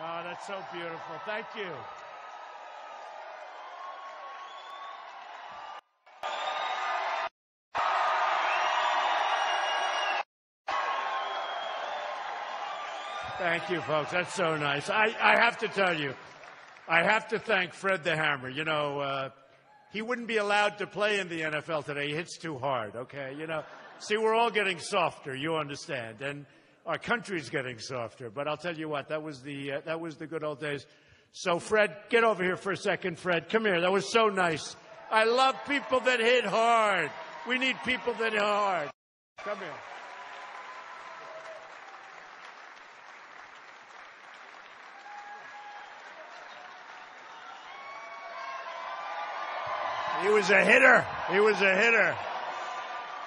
Oh, that's so beautiful. Thank you. Thank you, folks. That's so nice. I have to tell you, I have to thank Fred the Hammer. You know, he wouldn't be allowed to play in the NFL today. He hits too hard, okay? You know, see, we're all getting softer, you understand, and our country's getting softer. But I'll tell you what, that was the good old days. So, Fred, get over here for a second, Fred. Come here. That was so nice. I love people that hit hard. We need people that hit hard. Come here. He was a hitter. He was a hitter.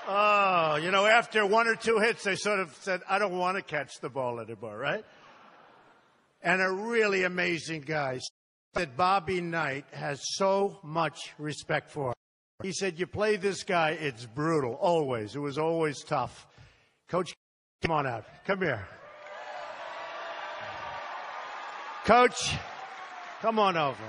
Oh, you know, after one or two hits, they sort of said, I don't want to catch the ball anymore, right? And a really amazing guy that Bobby Knight has so much respect for. He said, you play this guy, it's brutal, always. It was always tough. Coach, come on out. Come here. Coach, come on over.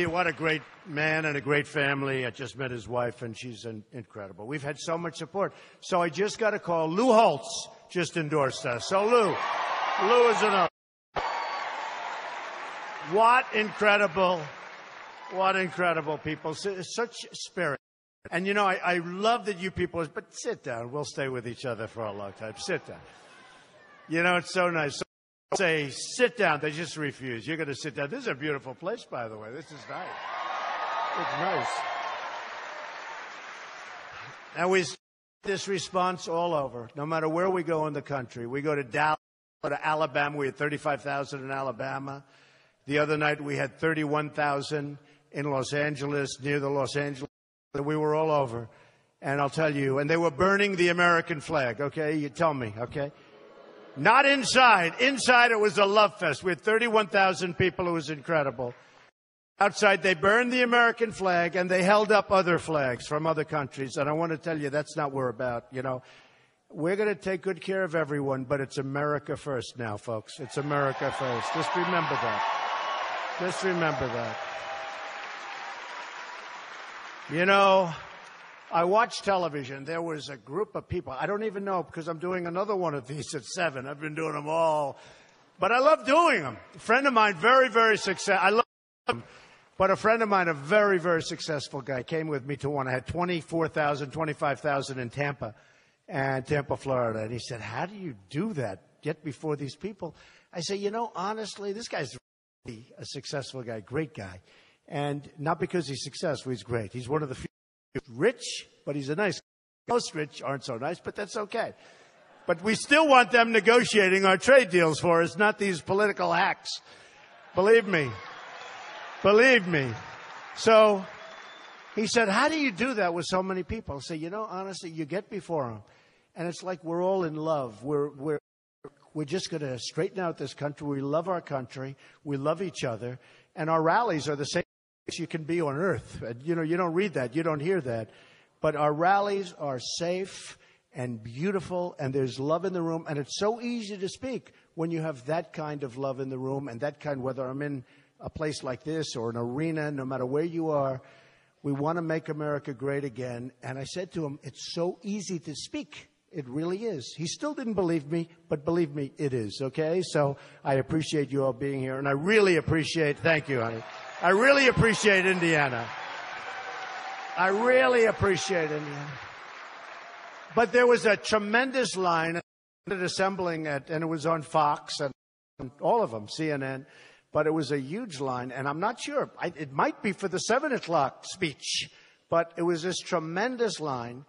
What a great man and a great family. I just met his wife, and she's incredible. We've had so much support. So I just got a call. Lou Holtz just endorsed us. So Lou is enough. What incredible people. Such spirit. And, you know, I love that you people, but sit down. We'll stay with each other for a long time. Sit down. You know, it's so nice. Say, sit down. They just refuse. You're going to sit down. This is a beautiful place, by the way. This is nice. It's nice. And we see this response all over, no matter where we go in the country. We go to Dallas, go to Alabama. We had 35,000 in Alabama. The other night we had 31,000 in Los Angeles, near the Los Angeles. We were all over. And I'll tell you, and they were burning the American flag, okay? You tell me, okay? Not inside. Inside, it was a love fest. We had 31,000 people. It was incredible. Outside, they burned the American flag, and they held up other flags from other countries. And I want to tell you, that's not what we're about. You know, we're going to take good care of everyone, but it's America first now, folks. It's America first. Just remember that. Just remember that. You know, I watched television. There was a group of people. I don't even know because I'm doing another one of these at 7. I've been doing them all. But I love doing them. A friend of mine, very, very successful. I love them. But a friend of mine, a very, very successful guy, came with me to one. I had 24,000, 25,000 in Tampa, Florida. And he said, how do you do that? Get before these people? I say, you know, honestly, this guy's really a successful guy, great guy. And not because he's successful, he's great. He's one of the few. Rich, but he's a nice guy. Most rich aren't so nice, but that's okay. But we still want them negotiating our trade deals for us, not these political hacks. Believe me. Believe me. So he said, how do you do that with so many people? I say, you know, honestly, you get before them. And it's like we're all in love. We're just going to straighten out this country. We love our country. We love each other. And our rallies are the same you can be on earth. You know, you don't read that. You don't hear that. But our rallies are safe and beautiful, and there's love in the room. And it's so easy to speak when you have that kind of love in the room and that kind, whether I'm in a place like this or an arena, no matter where you are, we want to make America great again. And I said to him, it's so easy to speak. It really is. He still didn't believe me, but believe me, it is, okay? So I appreciate you all being here, and I really appreciate, thank you, honey. I really appreciate Indiana. I really appreciate Indiana. But there was a tremendous line assembling and it was on Fox and all of them, CNN. But it was a huge line, and I'm not sure. It might be for the 7 o'clock speech, but it was this tremendous line.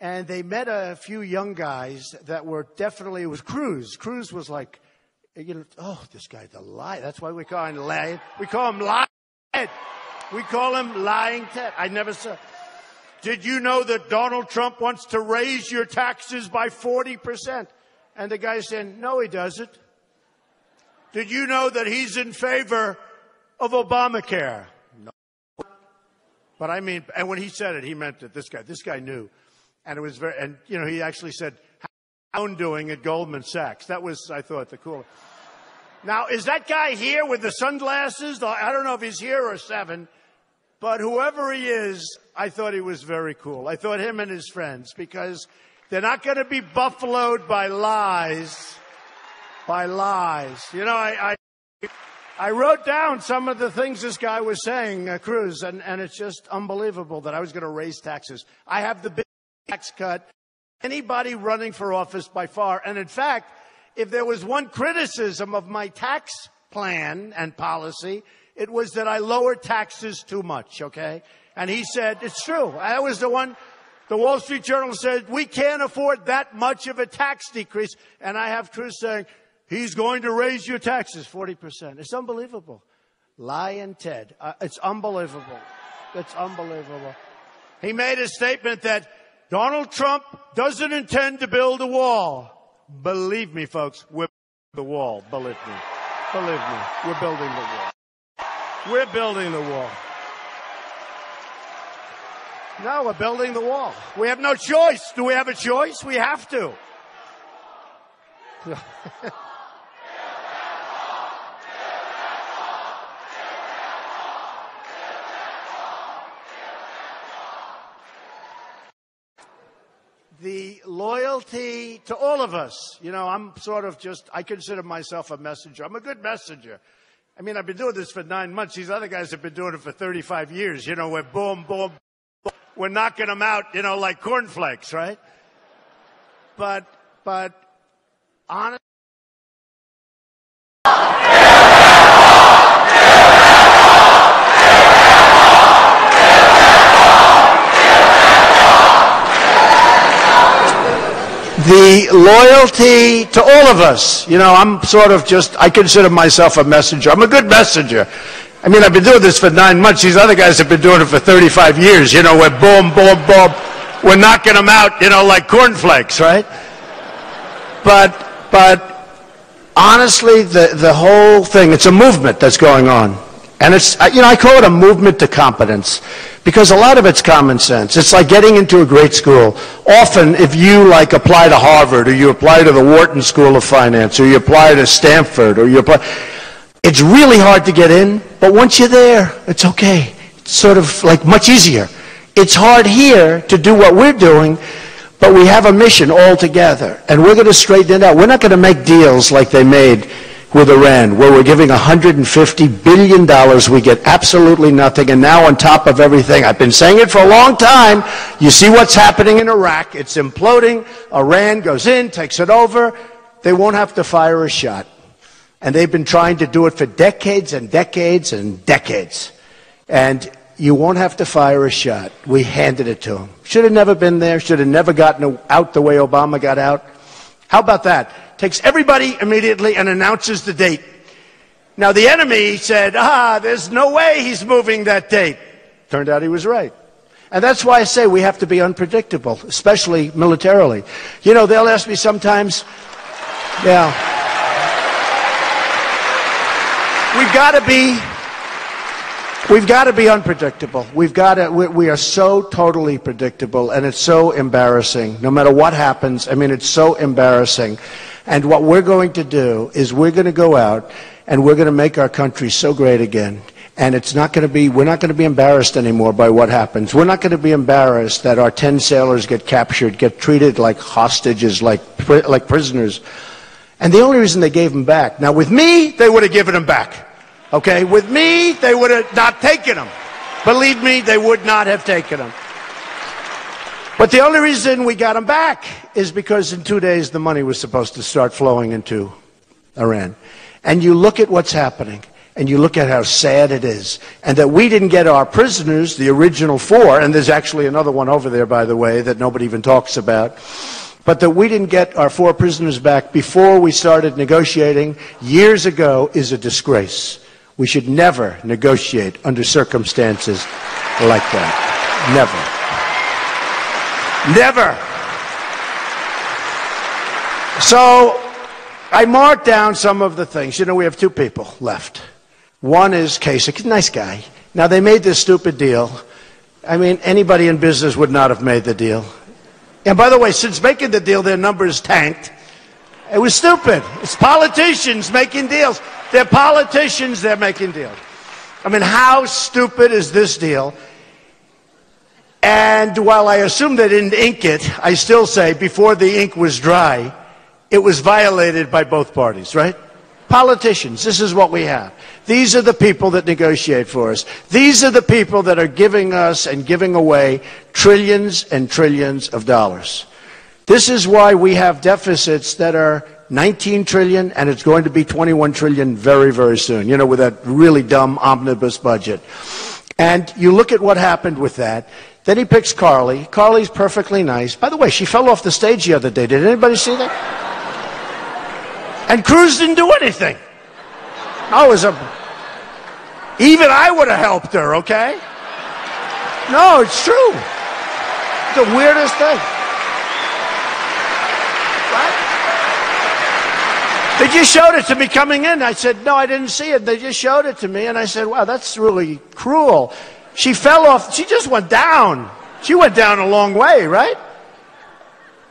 And they met a few young guys that were definitely, it was Cruz. Cruz was like, you know, oh, this guy's a liar. That's why we call him lying. We call him lying Ted. We call him lying Ted. I never saw. Did you know that Donald Trump wants to raise your taxes by 40%? And the guy said, no, he doesn't. Did you know that he's in favor of Obamacare? No. But I mean, and when he said it, he meant it. This guy knew. And it was very, and you know, he actually said, how's Joan doing at Goldman Sachs? That was, I thought, the coolest. Now, is that guy here with the sunglasses? I don't know if he's here or 7, but whoever he is, I thought he was very cool. I thought him and his friends, because they're not going to be buffaloed by lies. By lies. You know, I wrote down some of the things this guy was saying, Cruz, and it's just unbelievable that I was going to raise taxes. I have the biggest tax cut anybody running for office by far. And in fact, if there was one criticism of my tax plan and policy, it was that I lowered taxes too much, okay? And he said, it's true. I was the one. The Wall Street Journal said, we can't afford that much of a tax decrease. And I have Cruz saying, he's going to raise your taxes 40%. It's unbelievable. Lion Ted. It's unbelievable. It's unbelievable. He made a statement that Donald Trump doesn't intend to build a wall. Believe me, folks, we're building the wall. Believe me. Believe me. We're building the wall. We're building the wall. No, we're building the wall. We have no choice. Do we have a choice? We have to. The loyalty to all of us. You know, I'm sort of just, I consider myself a messenger. I'm a good messenger. I mean, I've been doing this for 9 months. These other guys have been doing it for 35 years. You know, we're boom, boom, boom. We're knocking them out, you know, like cornflakes, right? But honestly, the loyalty to all of us. You know, I'm sort of just, I consider myself a messenger. I'm a good messenger. I mean, I've been doing this for 9 months. These other guys have been doing it for 35 years. You know, we're boom, boom, boom. We're knocking them out, you know, like cornflakes, right? But honestly, the whole thing, it's a movement that's going on. And it's, you know, I call it a movement to competence, because a lot of it's common sense. It's like getting into a great school. Often, if you like apply to Harvard, or you apply to the Wharton School of Finance, or you apply to Stanford, or you apply, it's really hard to get in, but once you're there, it's okay. It's sort of like much easier. It's hard here to do what we're doing, but we have a mission all together, and we're going to straighten it out. We're not going to make deals like they made with Iran, where we're giving $150 billion, we get absolutely nothing, and now on top of everything, I've been saying it for a long time, you see what's happening in Iraq, it's imploding, Iran goes in, takes it over, they won't have to fire a shot. And they've been trying to do it for decades and decades and decades. And you won't have to fire a shot. We handed it to them. Should have never been there, should have never gotten out the way Obama got out. How about that? Takes everybody immediately and announces the date. Now, the enemy said, there's no way he's moving that date. Turned out he was right. And that's why I say we have to be unpredictable, especially militarily. You know, they'll ask me sometimes, we've got to be unpredictable. We are so totally predictable, and it's so embarrassing. No matter what happens, I mean, it's so embarrassing. And what we're going to do is we're going to go out and we're going to make our country so great again. And it's not going to be, we're not going to be embarrassed anymore by what happens. We're not going to be embarrassed that our 10 sailors get captured, get treated like hostages, like prisoners. And the only reason they gave them back, now with me, they would have given them back. Okay, with me, they would have not taken them. Believe me, they would not have taken them. But the only reason we got them back is because in 2 days the money was supposed to start flowing into Iran. And you look at what's happening, and you look at how sad it is, and that we didn't get our prisoners, the original 4, and there's actually another one over there, by the way, that nobody even talks about, but that we didn't get our 4 prisoners back before we started negotiating years ago is a disgrace. We should never negotiate under circumstances like that. Never. Never. So, I marked down some of the things. You know, we have two people left. One is Kasich, nice guy. Now, they made this stupid deal. I mean, anybody in business would not have made the deal. And by the way, since making the deal, their numbers tanked. It was stupid. It's politicians making deals. They're politicians, they're making deals. I mean, how stupid is this deal? And while I assume they didn't ink it, I still say before the ink was dry, it was violated by both parties, right? Politicians, this is what we have. These are the people that negotiate for us. These are the people that are giving us and giving away trillions and trillions of dollars. This is why we have deficits that are 19 trillion, and it's going to be 21 trillion very, very soon, you know, with that really dumb omnibus budget. And you look at what happened with that. Then he picks Carly. Carly's perfectly nice. By the way, she fell off the stage the other day. Did anybody see that? And Cruz didn't do anything. Even I would have helped her, okay? No, it's true. It's the weirdest thing. Right? They just showed it to me coming in. I said, no, I didn't see it. They just showed it to me, and I said, wow, that's really cruel. She fell off. She just went down. She went down a long way, right?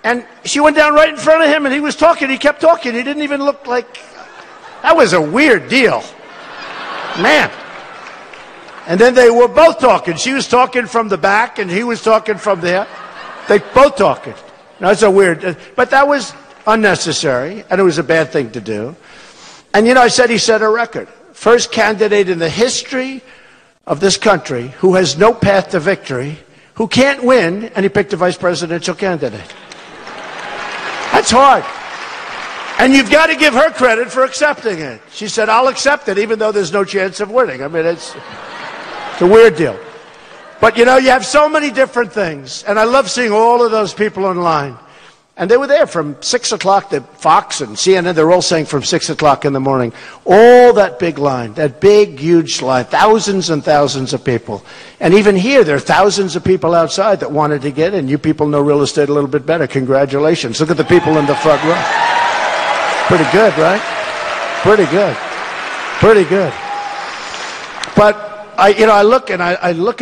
And she went down right in front of him, and he was talking. He kept talking. He didn't even look like... That was a weird deal. Man. And then they were both talking. She was talking from the back, and he was talking from there. They both talking. Now, it's a weird... But that was unnecessary, and it was a bad thing to do. And, you know, I said he set a record. First candidate in the history of this country who has no path to victory, who can't win, and he picked a vice presidential candidate. That's hard. And you've got to give her credit for accepting it. She said, I'll accept it, even though there's no chance of winning. I mean, it's a weird deal. But, you know, you have so many different things. And I love seeing all of those people online. And they were there from 6 o'clock to Fox and CNN. They're all saying from 6 o'clock in the morning. All that big line, that big, huge line, thousands and thousands of people. And even here, there are thousands of people outside that wanted to get in. You people know real estate a little bit better. Congratulations. Look at the people in the front row. Pretty good, right? Pretty good. Pretty good. But I look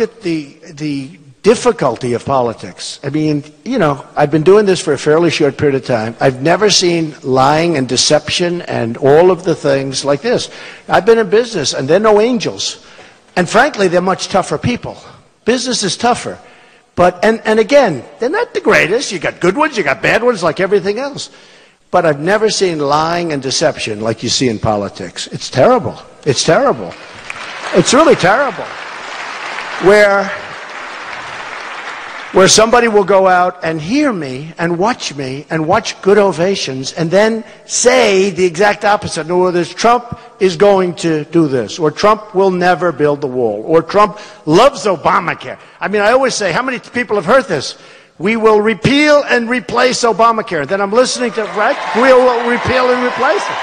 at the difficulty of politics. I mean, you know, I've been doing this for a fairly short period of time. I've never seen lying and deception and all of the things like this. I've been in business, and they're no angels. And frankly, they're much tougher people. Business is tougher. But, and again, they're not the greatest. You got good ones, you got bad ones, like everything else. But I've never seen lying and deception like you see in politics. It's terrible. It's terrible. It's really terrible. Where somebody will go out and hear me and watch good ovations, and then say the exact opposite. In other words, Trump is going to do this, or Trump will never build the wall, or Trump loves Obamacare. I mean, I always say, how many people have heard this? We will repeal and replace Obamacare. Then I'm listening to, right? We will repeal and replace it.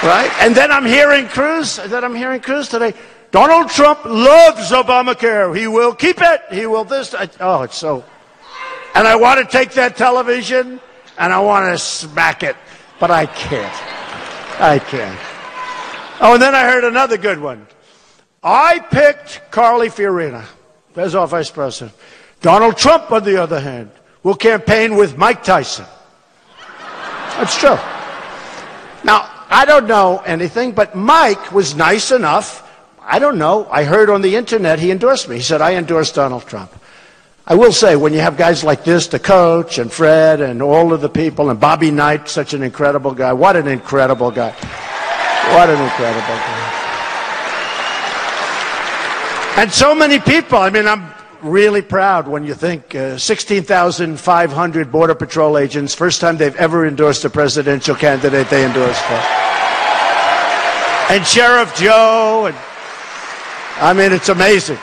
Right? And then I'm hearing Cruz today. Donald Trump loves Obamacare. He will keep it. He will this. Oh, it's so. And I want to take that television and I want to smack it. But I can't. I can't. Oh, and then I heard another good one. I picked Carly Fiorina as our vice president. Donald Trump, on the other hand, will campaign with Mike Tyson. That's true. Now, I don't know anything, but Mike was nice enough. I don't know. I heard on the internet he endorsed me. He said, I endorse Donald Trump. I will say, when you have guys like this, the coach and Fred and all of the people, and Bobby Knight, such an incredible guy. What an incredible guy. What an incredible guy. And so many people. I mean, I'm really proud when you think 16,500 Border Patrol agents, first time they've ever endorsed a presidential candidate they endorsed for. And Sheriff Joe, and I mean, it's amazing.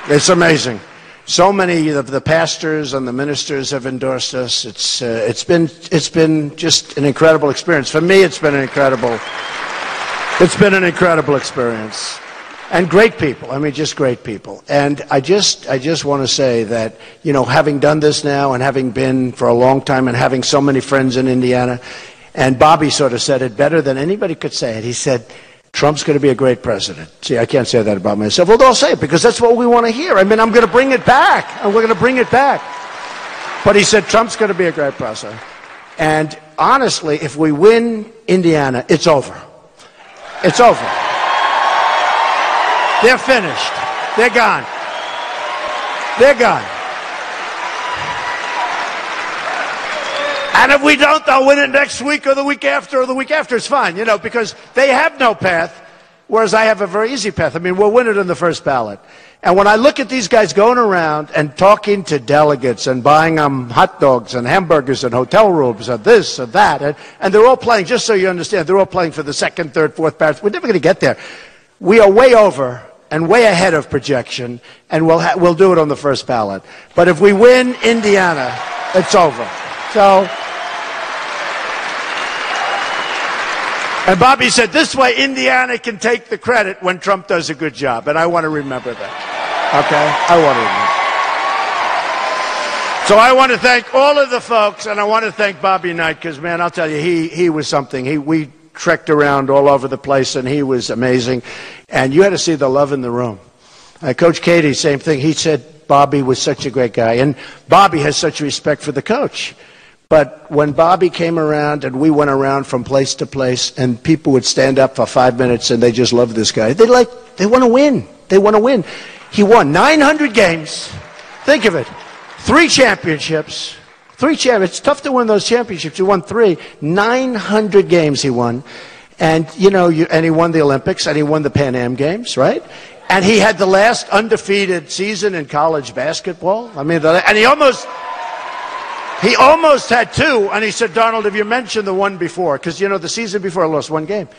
It's amazing. So many of the pastors and the ministers have endorsed us. It's been just an incredible experience. For me, it's been an incredible experience. And great people. I mean, just great people. And I just want to say that, you know, having done this now and having been for a long time and having so many friends in Indiana, and Bobby sort of said it better than anybody could say it. He said, Trump's going to be a great president. See, I can't say that about myself. Well, I'll say it because that's what we want to hear. I mean, I'm going to bring it back. And we're going to bring it back. But he said, Trump's going to be a great president. And honestly, if we win Indiana, it's over. It's over. They're finished. They're gone. They're gone. And if we don't, they'll win it next week or the week after or the week after. It's fine, you know, because they have no path, whereas I have a very easy path. I mean, we'll win it in the first ballot. And when I look at these guys going around and talking to delegates and buying them hot dogs and hamburgers and hotel rooms and this and that, and they're all playing, just so you understand, they're all playing for the second, third, fourth ballot. We're never going to get there. We are way over and way ahead of projection, and we'll do it on the first ballot. But if we win Indiana, it's over. So, and Bobby said, this way Indiana can take the credit when Trump does a good job, and I want to remember that. Okay? I want to remember. So I want to thank all of the folks, and I want to thank Bobby Knight, because, man, I'll tell you, he was something. We trekked around all over the place, and he was amazing. And you had to see the love in the room. Coach Katie, same thing. He said Bobby was such a great guy. And Bobby has such respect for the coach. But when Bobby came around and we went around from place to place and people would stand up for 5 minutes and they just loved this guy. They want to win. They want to win. He won 900 games. Think of it. 3 championships. 3 championships. It's tough to win those championships. He won 3. 900 games he won. And, you know, and he won the Olympics and he won the Pan Am Games, right? And he had the last undefeated season in college basketball. I mean, and he almost had 2. And he said, Donald, if you mentioned the one before, because, you know, the season before I lost 1 game,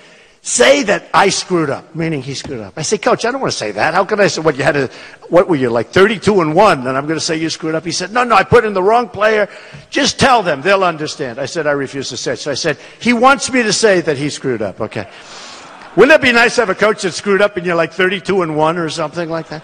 say that I screwed up, meaning he screwed up. I say, Coach, I don't want to say that. How can I say what were you, like 32-1, and I'm going to say you screwed up? He said, no, I put in the wrong player. Just tell them. They'll understand. I said, I refuse to say it. So I said, he wants me to say that he screwed up. Okay. Wouldn't it be nice to have a coach that screwed up and you're like 32-1 or something like that?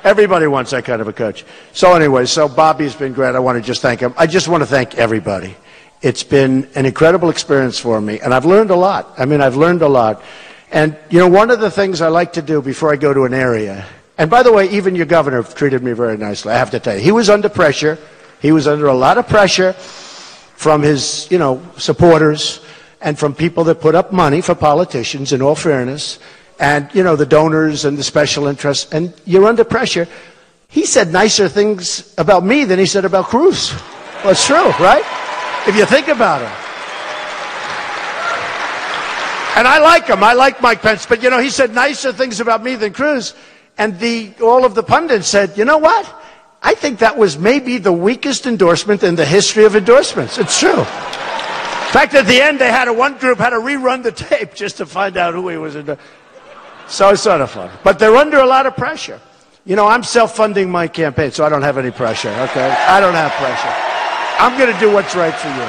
Everybody wants that kind of a coach. So anyway, Bobby's been great. I want to just thank him. I just want to thank everybody. It's been an incredible experience for me, and I've learned a lot. I mean, I've learned a lot. And, you know, one of the things I like to do before I go to an area, and by the way, even your governor treated me very nicely, I have to tell you. He was under pressure. He was under a lot of pressure from his, you know, supporters and from people that put up money for politicians, in all fairness, and, you know, the donors and the special interests, and you're under pressure. He said nicer things about me than he said about Cruz. Well, it's true, right? If you think about it. And I like him. I like Mike Pence. But, you know, he said nicer things about me than Cruz. And all of the pundits said, you know what? I think that was maybe the weakest endorsement in the history of endorsements. It's true. In fact, at the end, one group had to rerun the tape just to find out who he was endorsing. So it's sort of fun. But they're under a lot of pressure. You know, I'm self-funding my campaign, so I don't have any pressure, okay? I don't have pressure. I'm going to do what's right for you.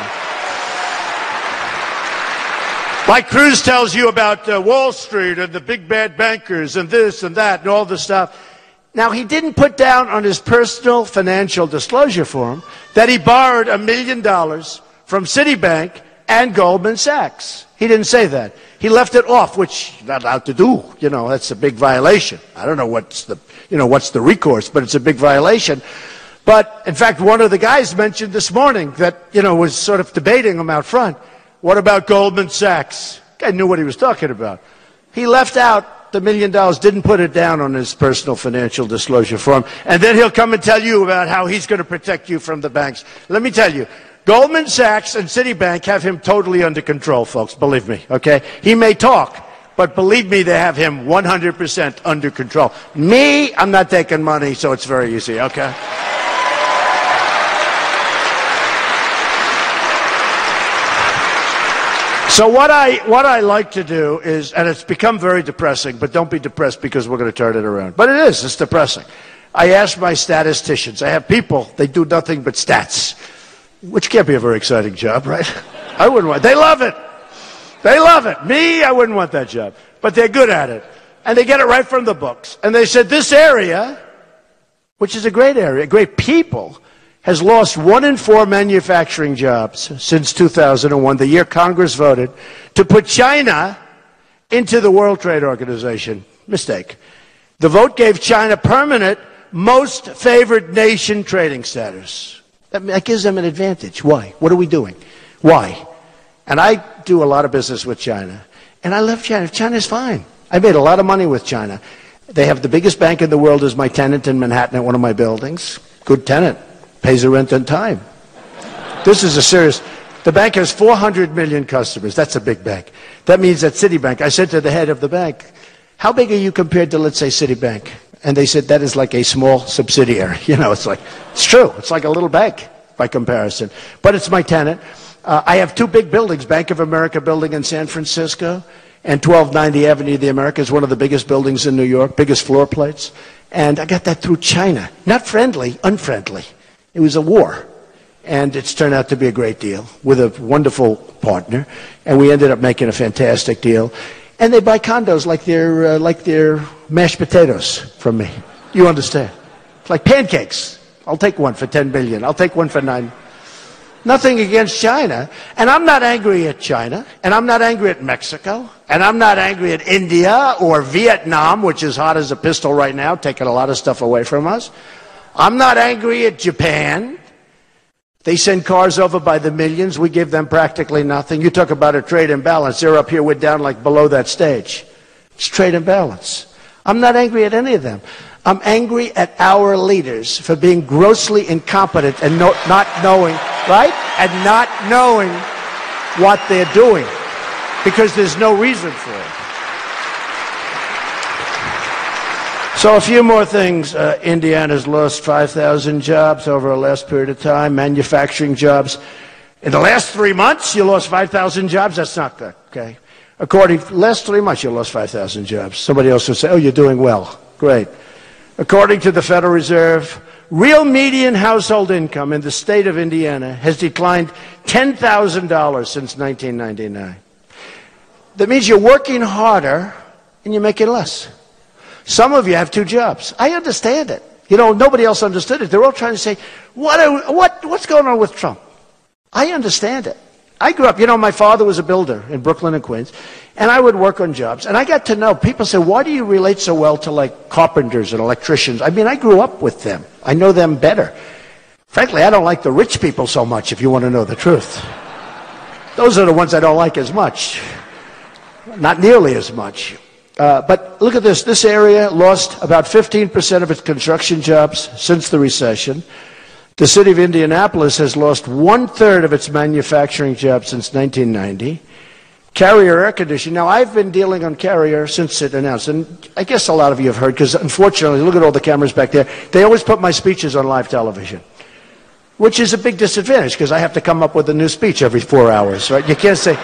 Like Cruz tells you about Wall Street and the big bad bankers and this and that and all this stuff. Now, he didn't put down on his personal financial disclosure form that he borrowed $1 million from Citibank and Goldman Sachs. He didn't say that. He left it off, which he's not allowed to do. You know, that's a big violation. I don't know what's the recourse, but it's a big violation. But, in fact, one of the guys mentioned this morning that, you know, was sort of debating him out front. What about Goldman Sachs? The guy knew what he was talking about. He left out the $1 million, didn't put it down on his personal financial disclosure form, and then he'll come and tell you about how he's going to protect you from the banks. Let me tell you, Goldman Sachs and Citibank have him totally under control, folks, believe me, okay? He may talk, but believe me, they have him 100% under control. Me, I'm not taking money, so it's very easy, okay? So what I like to do is, and it's become very depressing, but don't be depressed because we're going to turn it around. But it's depressing. I ask my statisticians. I have people, they do nothing but stats, which can't be a very exciting job, right? I wouldn't want, they love it. They love it. Me, I wouldn't want that job. But they're good at it. And they get it right from the books. And they said this area, which is a great area, great people, has lost 1 in 4 manufacturing jobs since 2001, the year Congress voted to put China into the World Trade Organization. Mistake. The vote gave China permanent most favored nation trading status. That gives them an advantage. Why? What are we doing? Why? And I do a lot of business with China. And I love China. China's fine. I made a lot of money with China. They have the biggest bank in the world as my tenant in Manhattan at one of my buildings. Good tenant. Pays the rent on time. This is a serious... The bank has 400 million customers. That's a big bank. That means that Citibank, I said to the head of the bank, how big are you compared to, let's say, Citibank? And they said, that is like a small subsidiary. You know, it's like, it's true. It's like a little bank by comparison. But it's my tenant. I have 2 big buildings, Bank of America building in San Francisco and 1290 Avenue of the Americas, one of the biggest buildings in New York, biggest floor plates. And I got that through China. Not friendly, unfriendly. It was a war. And it's turned out to be a great deal with a wonderful partner. And we ended up making a fantastic deal. And they buy condos like they're mashed potatoes from me. You understand? It's like pancakes. I'll take one for 10 billion. I'll take one for 9. Nothing against China. And I'm not angry at China. And I'm not angry at Mexico. And I'm not angry at India or Vietnam, which is hot as a pistol right now, taking a lot of stuff away from us. I'm not angry at Japan. They send cars over by the millions. We give them practically nothing. You talk about a trade imbalance. They're up here. We're down like below that stage. It's trade imbalance. I'm not angry at any of them. I'm angry at our leaders for being grossly incompetent and not knowing, right? And not knowing what they're doing because there's no reason for it. So a few more things. Indiana's lost 5,000 jobs over the last period of time, manufacturing jobs. In the last 3 months, you lost 5,000 jobs? That's not good, okay? According to last 3 months, you lost 5,000 jobs. Somebody else would say, oh, you're doing well. Great. According to the Federal Reserve, real median household income in the state of Indiana has declined $10,000 since 1999. That means you're working harder and you're making less. Some of you have 2 jobs. I understand it. You know, nobody else understood it. They're all trying to say, what's going on with Trump? I understand it. I grew up, you know, my father was a builder in Brooklyn and Queens, and I would work on jobs. And I got to know, people say, why do you relate so well to, like, carpenters and electricians? I mean, I grew up with them. I know them better. Frankly, I don't like the rich people so much, if you want to know the truth. Those are the ones I don't like as much. Not nearly as much. But look at this. This area lost about 15% of its construction jobs since the recession. The city of Indianapolis has lost 1/3 of its manufacturing jobs since 1990. Carrier air conditioning. Now, I've been dealing on Carrier since it announced, and I guess a lot of you have heard, because unfortunately, look at all the cameras back there. They always put my speeches on live television, which is a big disadvantage, because I have to come up with a new speech every 4 hours, right? You can't say,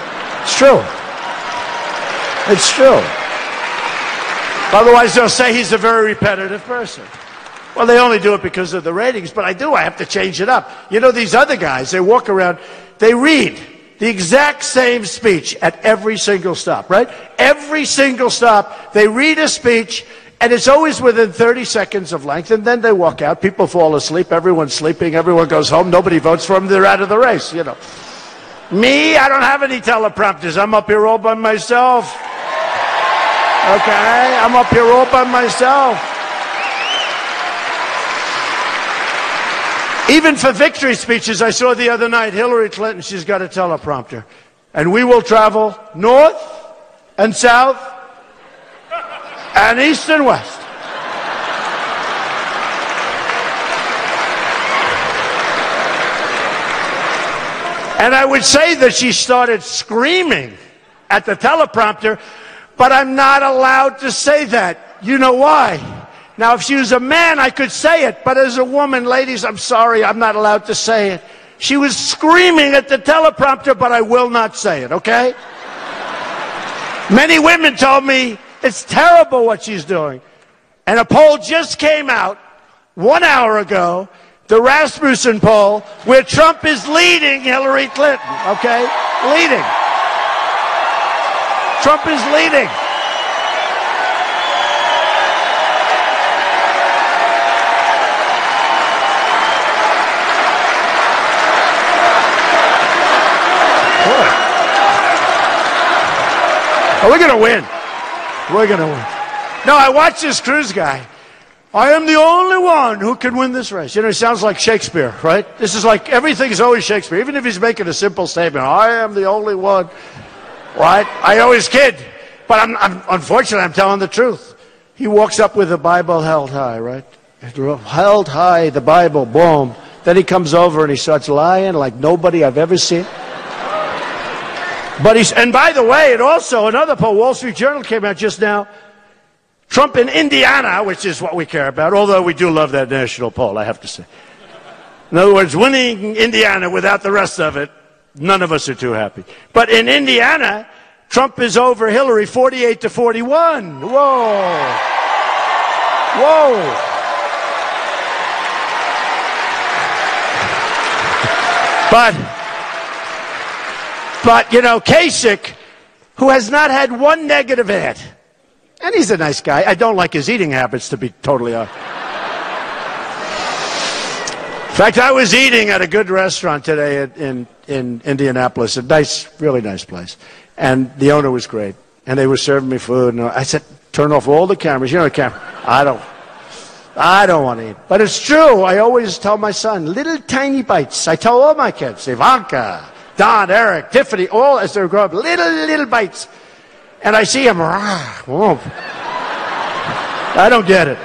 it's true. It's true. Otherwise, they'll say he's a very repetitive person. Well, they only do it because of the ratings, but I have to change it up. You know, these other guys, they walk around, they read the exact same speech at every single stop, right? Every single stop, they read a speech, and it's always within 30 seconds of length, and then they walk out. People fall asleep, everyone's sleeping, everyone goes home, nobody votes for them, they're out of the race, you know. Me, I don't have any teleprompters. I'm up here all by myself. Okay, I'm up here all by myself. Even for victory speeches, I saw the other night, Hillary Clinton, she's got a teleprompter. And we will travel north and south and east and west. And I would say that she started screaming at the teleprompter, but I'm not allowed to say that. You know why? Now, if she was a man, I could say it, but as a woman, ladies, I'm sorry, I'm not allowed to say it. She was screaming at the teleprompter, but I will not say it, okay? Many women told me it's terrible what she's doing. And a poll just came out 1 hour ago, the Rasmussen poll, where Trump is leading Hillary Clinton, okay? Leading. Trump is leading. Oh, we're going to win. We're going to win. No, I watched this Cruz guy. I am the only one who can win this race. You know, it sounds like Shakespeare, right? This is like, everything is always Shakespeare. Even if he's making a simple statement, I am the only one, right? I always kid. But unfortunately, I'm telling the truth. He walks up with the Bible held high, right? Held high, the Bible, boom. Then he comes over and he starts lying like nobody I've ever seen. But and by the way, and also another poll, Wall Street Journal came out just now. Trump in Indiana, which is what we care about, although we do love that national poll, I have to say. In other words, winning Indiana without the rest of it, none of us are too happy. But in Indiana, Trump is over Hillary 48-41. Whoa. Whoa. But, you know, Kasich, who has not had one negative ad, and he's a nice guy. I don't like his eating habits, to be totally honest. In fact, I was eating at a good restaurant today in Indianapolis, a nice, really nice place. And the owner was great. And they were serving me food. And I said, turn off all the cameras. You know the camera. I don't want to eat. But it's true. I always tell my son, little tiny bites. I tell all my kids, Ivanka, Don, Eric, Tiffany, all as they grow up, little bites. And I see him, I don't get it.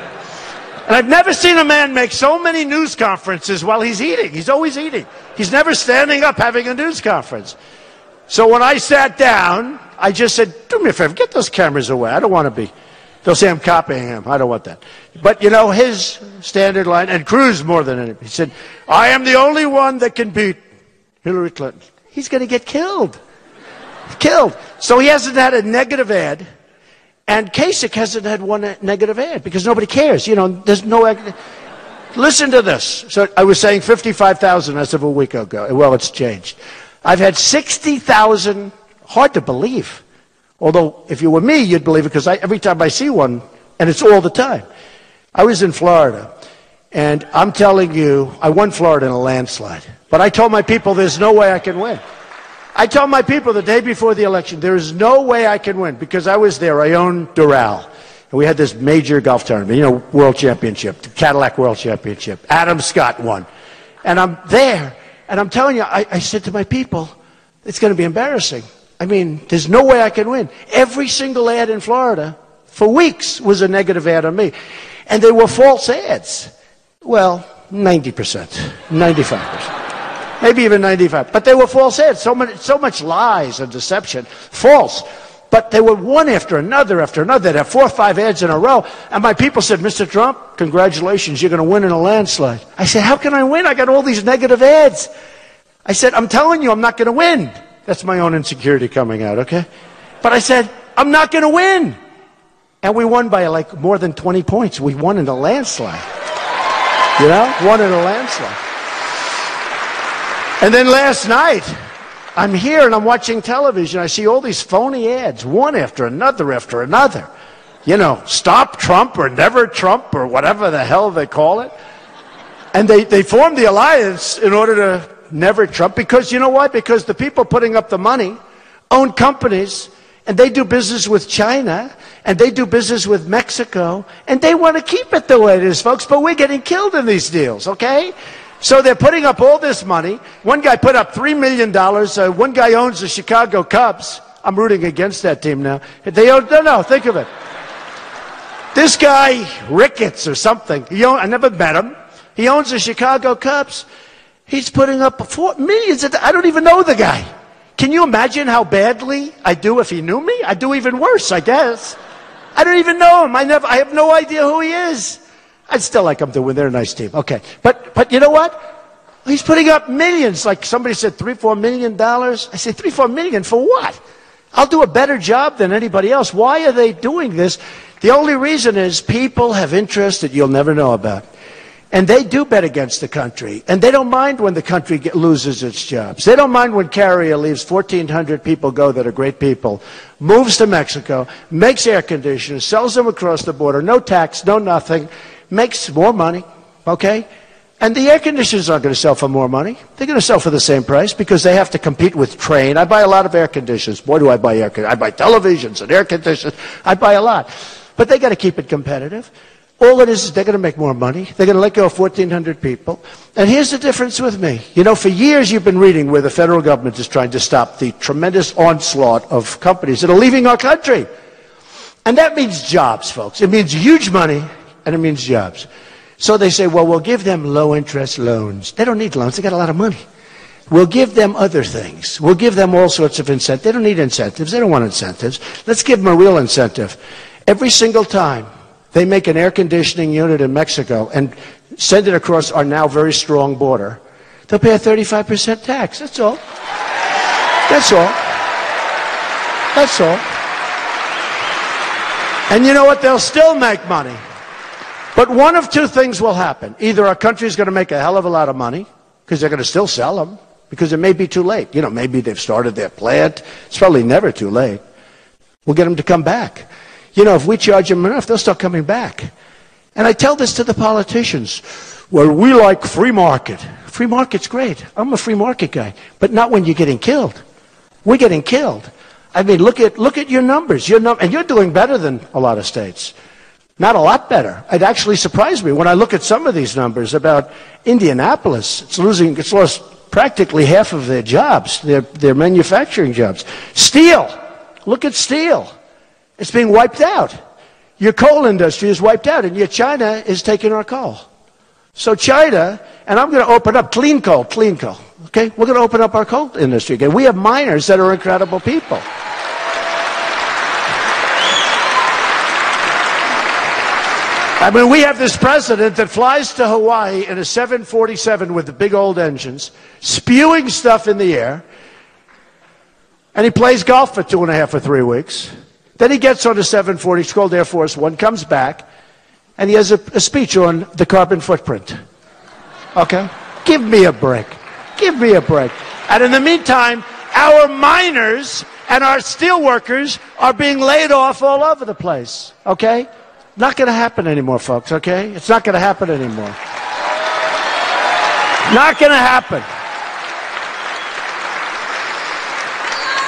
And I've never seen a man make so many news conferences while he's eating. He's always eating. He's never standing up having a news conference. So when I sat down, I just said, do me a favor, get those cameras away. I don't want to be. They'll say I'm copying him. I don't want that. But, you know, his standard line, and Cruz more than anything, he said, I am the only one that can beat Hillary Clinton. He's going to get killed. Killed. So he hasn't had a negative ad, and Kasich hasn't had one negative ad because nobody cares. You know, there's no. Listen to this. So I was saying 55,000 as of a week ago. Well, it's changed. I've had 60,000. Hard to believe. Although, if you were me, you'd believe it because every time I see one, and it's all the time. I was in Florida, and I'm telling you, I won Florida in a landslide. But I told my people there's no way I can win. I told my people the day before the election, there is no way I can win because I was there. I owned Doral. And we had this major golf tournament, you know, World Championship, the Cadillac World Championship. Adam Scott won. And I'm there, and I'm telling you, I said to my people, it's going to be embarrassing. I mean, there's no way I can win. Every single ad in Florida for weeks was a negative ad on me. And they were false ads. Well, 90%, 95%. Maybe even 95. But they were false ads. So much lies and deception. False. But they were one after another after another. They'd have 4 or 5 ads in a row. And my people said, Mr. Trump, congratulations, you're going to win in a landslide. I said, how can I win? I got all these negative ads. I said, I'm telling you, I'm not going to win. That's my own insecurity coming out, okay? But I said, I'm not going to win. And we won by like more than 20 points. We won in a landslide. You know? Won in a landslide. And then last night, I'm here and I'm watching television. I see all these phony ads, one after another after another. You know, stop Trump or never Trump or whatever the hell they call it. And they formed the alliance in order to never Trump because, you know what? Because the people putting up the money own companies and they do business with China and they do business with Mexico and they want to keep it the way it is, folks, but we're getting killed in these deals, okay? So they're putting up all this money. One guy put up $3 million. One guy owns the Chicago Cubs. I'm rooting against that team now. They own, no, think of it. This guy, Ricketts or something, I never met him. He owns the Chicago Cubs. He's putting up $4 million. I don't even know the guy. Can you imagine how badly I do if he knew me? I'd do even worse, I guess. I don't even know him. I have no idea who he is. I'd still like them to win. They're a nice team. Okay. But you know what? He's putting up millions. Like somebody said, $3-4 million. I say, $3-4 million for what? I'll do a better job than anybody else. Why are they doing this? The only reason is people have interests that you'll never know about. And they do bet against the country. And they don't mind when the country loses its jobs. They don't mind when Carrier leaves 1,400 people go that are great people, moves to Mexico, makes air conditioners, sells them across the border, no tax, no nothing, makes more money, okay? And the air conditioners aren't going to sell for more money. They're going to sell for the same price because they have to compete with Trane. I buy a lot of air conditioners. Boy, do I buy air conditioners. I buy televisions and air conditioners. I buy a lot. But they got to keep it competitive. All it is they're going to make more money. They're going to let go of 1,400 people. And here's the difference with me. You know, for years you've been reading where the federal government is trying to stop the tremendous onslaught of companies that are leaving our country. And that means jobs, folks. It means huge money, and it means jobs. So they say, well, we'll give them low-interest loans. They don't need loans. They got a lot of money. We'll give them other things. We'll give them all sorts of incentives. They don't need incentives. They don't want incentives. Let's give them a real incentive. Every single time they make an air conditioning unit in Mexico and send it across our now very strong border, they'll pay a 35% tax. That's all. That's all. That's all. And you know what? They'll still make money. But one of two things will happen. Either our country is going to make a hell of a lot of money, because they're going to still sell them, because it may be too late. You know, maybe they've started their plant. It's probably never too late. We'll get them to come back. You know, if we charge them enough, they'll start coming back. And I tell this to the politicians. Well, we like free market. Free market's great. I'm a free market guy. But not when you're getting killed. We're getting killed. I mean, look at your numbers. And you're doing better than a lot of states. Not a lot better. It actually surprised me when I look at some of these numbers about Indianapolis. It's lost practically half of their jobs, their manufacturing jobs. Steel. Look at steel. It's being wiped out. Your coal industry is wiped out, and yet China is taking our coal. So China, and I'm going to open up clean coal, okay? We're going to open up our coal industry again. We have miners that are incredible people. I mean, we have this president that flies to Hawaii in a 747 with the big old engines, spewing stuff in the air, and he plays golf for 2.5 or 3 weeks. Then he gets on a 740, it's called Air Force One, comes back, and he has a speech on the carbon footprint. Okay? Give me a break. Give me a break. And in the meantime, our miners and our steel workers are being laid off all over the place. Okay? Not going to happen anymore, folks, okay? It's not going to happen anymore. Not going to happen.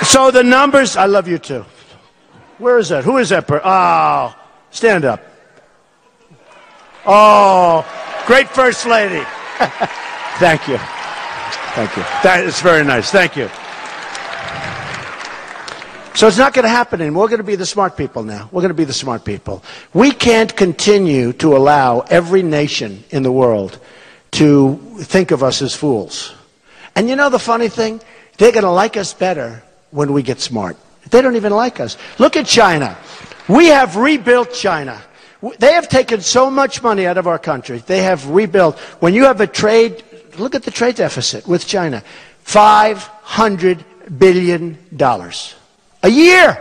So the numbers, I love you too. Where is that? Who is that? Oh, stand up. Oh, great First Lady. Thank you. Thank you. That is very nice. Thank you. So it's not going to happen anymore. We're going to be the smart people now. We're going to be the smart people. We can't continue to allow every nation in the world to think of us as fools. And you know the funny thing? They're going to like us better when we get smart. They don't even like us. Look at China. We have rebuilt China. They have taken so much money out of our country. They have rebuilt. When you have a trade, look at the trade deficit with China. $500 billion. A year.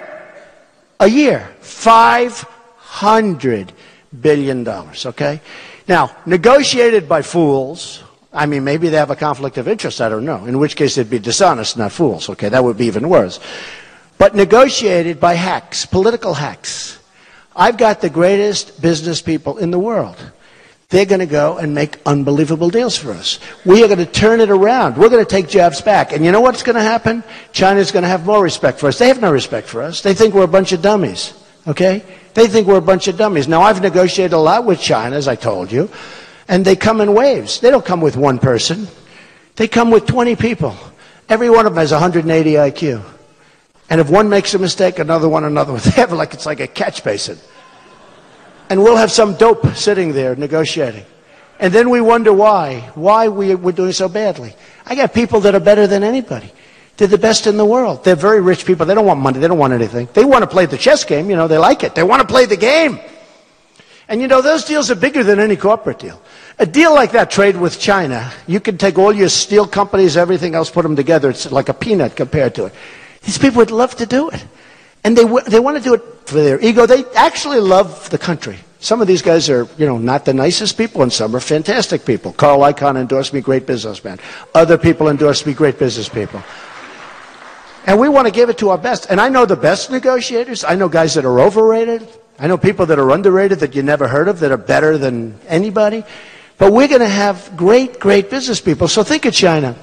A year. $500 billion, okay? Now, negotiated by fools, I mean, maybe they have a conflict of interest, I don't know, in which case they'd be dishonest, not fools, okay? That would be even worse. But negotiated by hacks, political hacks. I've got the greatest business people in the world. They're going to go and make unbelievable deals for us. We are going to turn it around. We're going to take jobs back. And you know what's going to happen? China's going to have more respect for us. They have no respect for us. They think we're a bunch of dummies. Okay? They think we're a bunch of dummies. Now, I've negotiated a lot with China, as I told you, and they come in waves. They don't come with one person. They come with 20 people. Every one of them has 180 IQ. And if one makes a mistake, another one. They have it's like a catch basin. And we'll have some dope sitting there negotiating. And then we wonder why we're doing so badly. I got people that are better than anybody. They're the best in the world. They're very rich people. They don't want money. They don't want anything. They want to play the chess game. You know, they like it. They want to play the game. And you know, those deals are bigger than any corporate deal. A deal like that, trade with China, you can take all your steel companies, everything else, put them together. It's like a peanut compared to it. These people would love to do it. And they want to do it for their ego. They actually love the country. Some of these guys are, you know, not the nicest people, and some are fantastic people. Carl Icahn endorsed me, great businessman. Other people endorsed me, great business people. And we want to give it to our best. And I know the best negotiators. I know guys that are overrated. I know people that are underrated that you never heard of that are better than anybody. But we're going to have great, great business people. So think of China.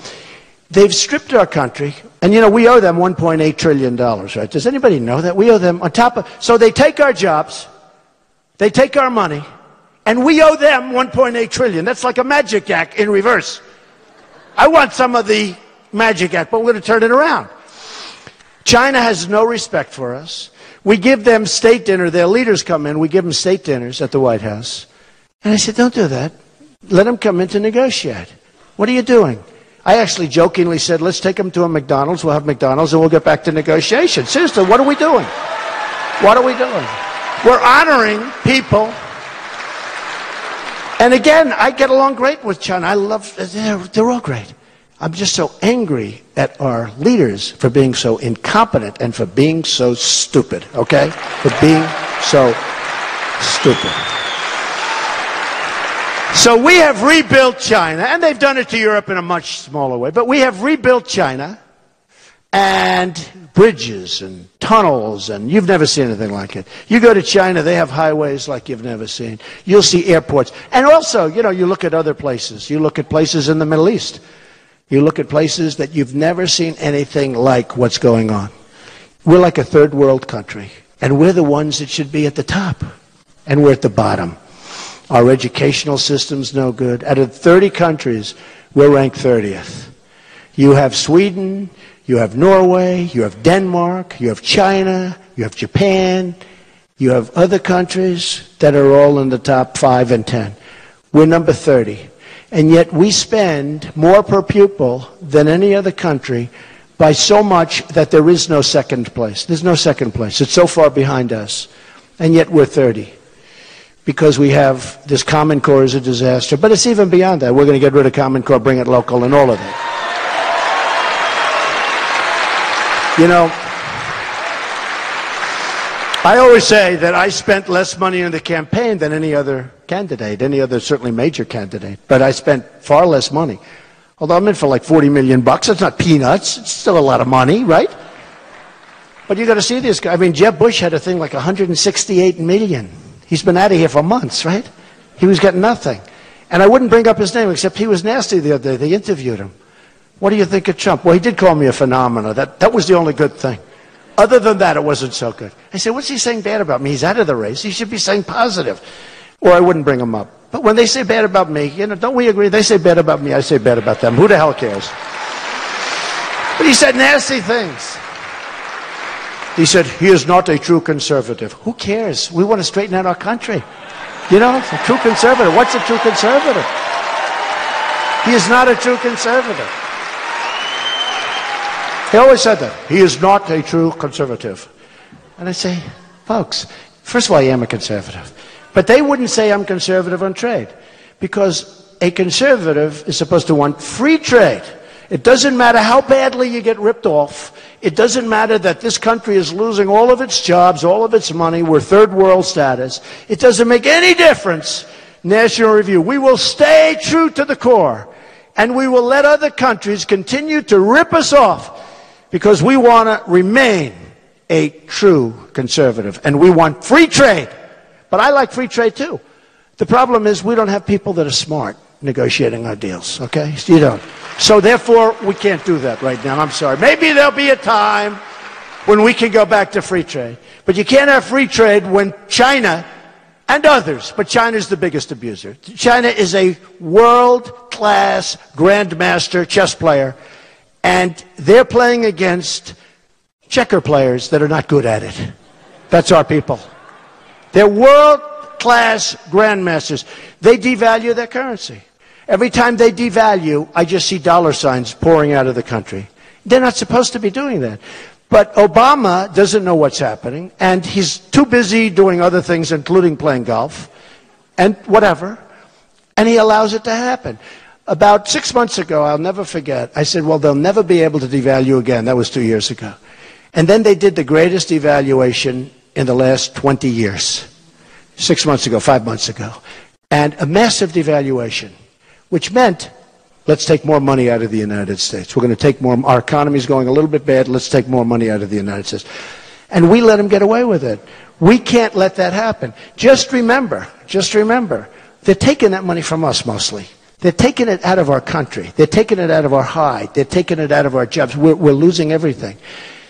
They've stripped our country. And, you know, we owe them $1.8 trillion, right? Does anybody know that? We owe them on top of... So they take our jobs, they take our money, and we owe them $1.8 trillion. That's like a magic act in reverse. I want some of the magic act, but we're going to turn it around. China has no respect for us. We give them state dinner. Their leaders come in. We give them state dinners at the White House. And I said, don't do that. Let them come in to negotiate. What are you doing? I actually jokingly said, let's take them to a McDonald's. We'll have McDonald's and we'll get back to negotiation. Seriously, what are we doing? What are we doing? We're honoring people. And again, I get along great with China. I love, they're all great. I'm just so angry at our leaders for being so incompetent and for being so stupid, okay? For being so stupid. So we have rebuilt China, and they've done it to Europe in a much smaller way, but we have rebuilt China, and bridges and tunnels, and you've never seen anything like it. You go to China, they have highways like you've never seen. You'll see airports. And also, you know, you look at other places. You look at places in the Middle East. You look at places that you've never seen anything like what's going on. We're like a third world country, and we're the ones that should be at the top, and we're at the bottom. Our educational system's no good. Out of 30 countries, we're ranked 30th. You have Sweden, you have Norway, you have Denmark, you have China, you have Japan, you have other countries that are all in the top 5 and 10. We're number 30. And yet we spend more per pupil than any other country by so much that there is no second place. There's no second place. It's so far behind us. And yet we're 30. Because we have this Common Core is a disaster. But it's even beyond that. We're going to get rid of Common Core, bring it local, and all of that. You know, I always say that I spent less money on the campaign than any other candidate, any other certainly major candidate. But I spent far less money. Although I'm in for like $40 million. It's not peanuts. It's still a lot of money, right? But you got to see this guy. I mean, Jeb Bush had a thing like $168 million. He's been out of here for months, right? He was getting nothing. And I wouldn't bring up his name, except he was nasty the other day. They interviewed him. What do you think of Trump? Well, he did call me a phenomenon. That was the only good thing. Other than that, it wasn't so good. I said, what's he saying bad about me? He's out of the race. He should be saying positive. Or I wouldn't bring him up. But when they say bad about me, you know, don't we agree? They say bad about me, I say bad about them. Who the hell cares? But he said nasty things. He said, he is not a true conservative. Who cares? We want to straighten out our country. You know, a true conservative. What's a true conservative? He is not a true conservative. He always said that. He is not a true conservative. And I say, folks, first of all, I am a conservative. But they wouldn't say I'm conservative on trade. Because a conservative is supposed to want free trade. It doesn't matter how badly you get ripped off. It doesn't matter that this country is losing all of its jobs, all of its money. We're third world status. It doesn't make any difference. National Review. We will stay true to the core. And we will let other countries continue to rip us off because we want to remain a true conservative. And we want free trade. But I like free trade too. The problem is we don't have people that are smart negotiating our deals, okay? You don't. So therefore, we can't do that right now. I'm sorry. Maybe there'll be a time when we can go back to free trade. But you can't have free trade when China and others, but China's the biggest abuser. China is a world-class grandmaster chess player, and they're playing against checker players that are not good at it. That's our people. They're world-class grandmasters. They devalue their currency. Every time they devalue, I just see dollar signs pouring out of the country. They're not supposed to be doing that. But Obama doesn't know what's happening, and he's too busy doing other things, including playing golf, and whatever, and he allows it to happen. About 6 months ago, I'll never forget, I said, well, they'll never be able to devalue again. That was 2 years ago. And then they did the greatest devaluation in the last 20 years. 6 months ago, 5 months ago. And a massive devaluation, which meant, let's take more money out of the United States. We're going to take more, our economy's going a little bit bad, let's take more money out of the United States. And we let them get away with it. We can't let that happen. Just remember, they're taking that money from us mostly. They're taking it out of our country. They're taking it out of our hide. They're taking it out of our jobs. We're losing everything.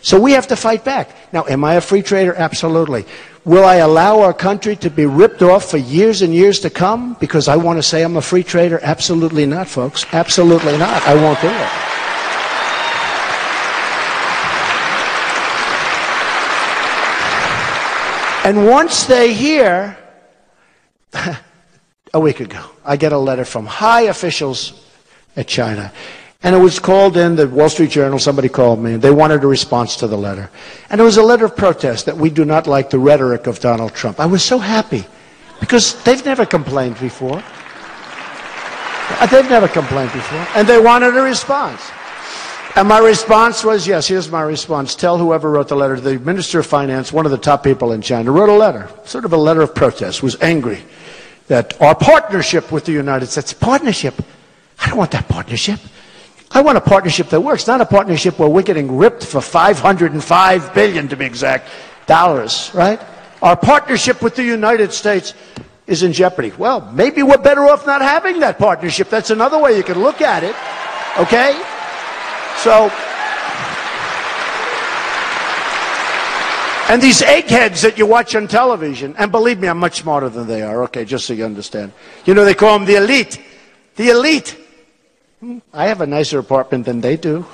So we have to fight back. Now, am I a free trader? Absolutely. Will I allow our country to be ripped off for years and years to come because I want to say I'm a free trader? Absolutely not, folks. Absolutely not. I won't do it. And once they hear, a week ago, I get a letter from high officials at China. And it was called in the Wall Street Journal. Somebody called me, and they wanted a response to the letter. And it was a letter of protest that we do not like the rhetoric of Donald Trump. I was so happy, because they've never complained before. They've never complained before. And they wanted a response. And my response was, yes, here's my response. Tell whoever wrote the letter, the Minister of Finance, one of the top people in China, wrote a letter, sort of a letter of protest, was angry that our partnership with the United States, partnership, I don't want that partnership. I want a partnership that works, not a partnership where we're getting ripped for $505 billion, to be exact, dollars, right? Our partnership with the United States is in jeopardy. Well, maybe we're better off not having that partnership. That's another way you can look at it, okay? So, and these eggheads that you watch on television, and believe me, I'm much smarter than they are, okay, just so you understand. You know, they call them the elite. The elite. I have a nicer apartment than they do.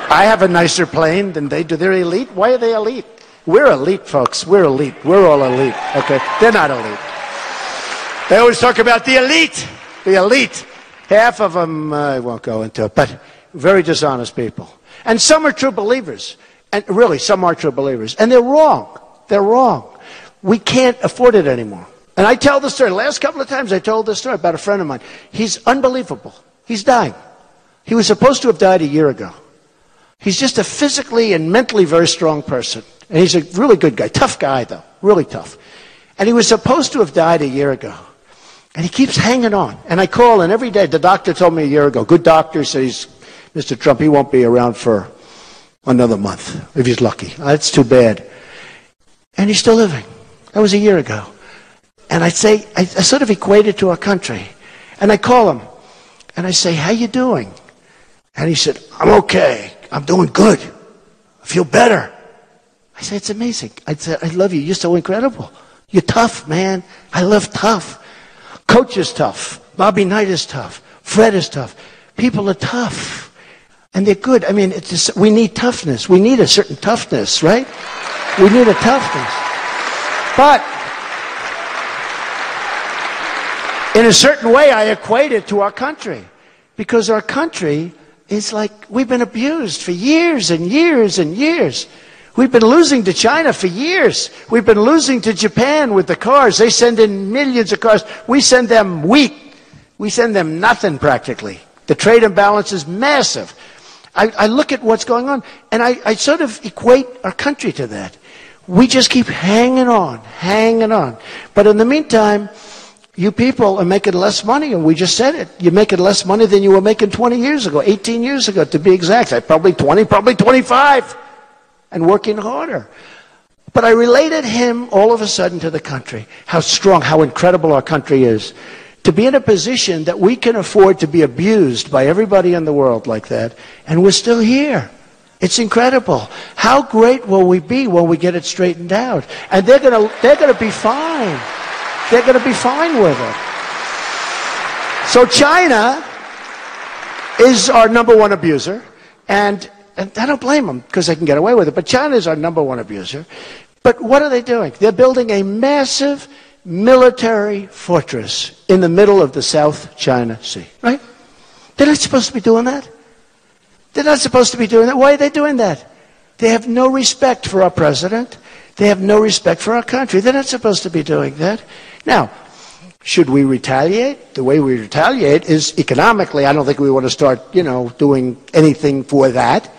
I have a nicer plane than they do. They're elite. Why are they elite? We're elite, folks. We're elite. We're all elite, okay? They're not elite. They always talk about the elite. The elite. Half of them, I won't go into it, but very dishonest people. And some are true believers. And really, some are true believers. And they're wrong. They're wrong. We can't afford it anymore. And I tell the story. Last couple of times I told this story about a friend of mine. He's unbelievable. He's dying. He was supposed to have died a year ago. He's just a physically and mentally very strong person. And he's a really good guy. Tough guy, though. Really tough. And he was supposed to have died a year ago. And he keeps hanging on. And I call, and every day, the doctor told me a year ago, good doctor says, Mr. Trump, he won't be around for another month, if he's lucky. That's too bad. And he's still living. That was a year ago. And I say, I sort of equate it to our country. And I call him. And I say, how you doing? And he said, I'm okay. I'm doing good. I feel better. I say, it's amazing. I said, I love you. You're so incredible. You're tough, man. I love tough. Coach is tough. Bobby Knight is tough. Fred is tough. People are tough. And they're good. I mean, it's just, we need toughness. We need a certain toughness, right? We need a toughness. But in a certain way, I equate it to our country. Because our country is like, we've been abused for years and years and years. We've been losing to China for years. We've been losing to Japan with the cars. They send in millions of cars. We send them wheat. We send them nothing practically. The trade imbalance is massive. I look at what's going on, and I sort of equate our country to that. We just keep hanging on, hanging on. But in the meantime, you people are making less money, and we just said it. You're making less money than you were making 20 years ago, 18 years ago, to be exact. Probably 20, probably 25, and working harder. But I related him all of a sudden to the country, how strong, how incredible our country is. To be in a position that we can afford to be abused by everybody in the world like that, and we're still here. It's incredible. How great will we be when we get it straightened out? And they're gonna be fine. They're going to be fine with it. So China is our number one abuser, and I don't blame them because they can get away with it, but China is our number one abuser. But what are they doing? They're building a massive military fortress in the middle of the South China Sea, right? They're not supposed to be doing that. They're not supposed to be doing that. Why are they doing that? They have no respect for our president. They have no respect for our country. They're not supposed to be doing that. Now, should we retaliate? The way we retaliate is economically. I don't think we want to start, doing anything for that.